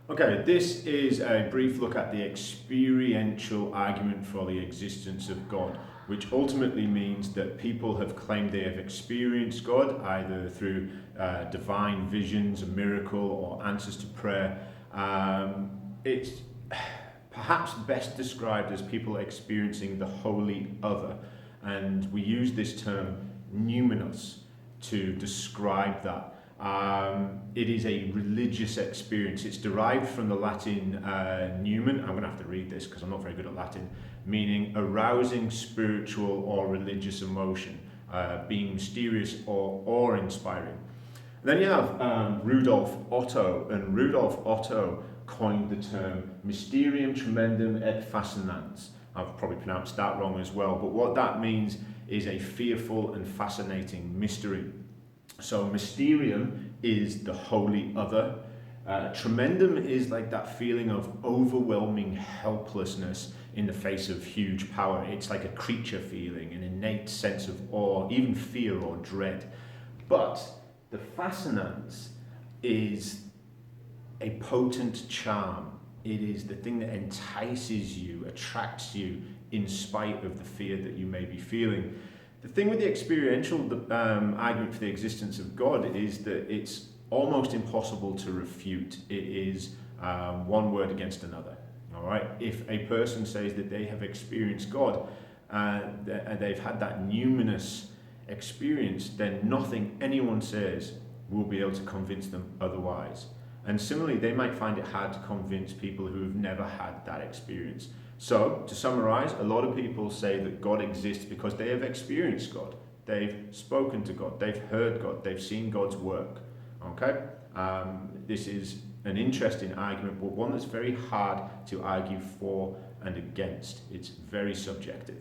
Okay, this is a brief look at the experiential argument for the existence of God, which ultimately means that people have claimed they have experienced God either through divine visions, a miracle, or answers to prayer. It's perhaps best described as people experiencing the holy other, and we use this term numinous to describe that. It is a religious experience. It's derived from the Latin numen. I'm going to have to read this because I'm not very good at Latin, meaning arousing spiritual or religious emotion, being mysterious or awe-inspiring. Then you have Rudolf Otto, and Rudolf Otto coined the term mysterium tremendum et fascinans. I've probably pronounced that wrong as well, but what that means is a fearful and fascinating mystery. So mysterium is the holy other. Tremendum is like that feeling of overwhelming helplessness in the face of huge power. It's like a creature feeling, an innate sense of awe, even fear or dread. But the fascinans is a potent charm. It is the thing that entices you, attracts you in spite of the fear that you may be feeling. The thing with the experiential argument for the existence of God is that it's almost impossible to refute. It is one word against another. All right. If a person says that they have experienced God and they've had that numinous experience, then nothing anyone says will be able to convince them otherwise. And similarly, they might find it hard to convince people who have never had that experience. So, to summarize, a lot of people say that God exists because they have experienced God. They've spoken to God, they've heard God, they've seen God's work. Okay? This is an interesting argument, but one that's very hard to argue for and against. It's very subjective.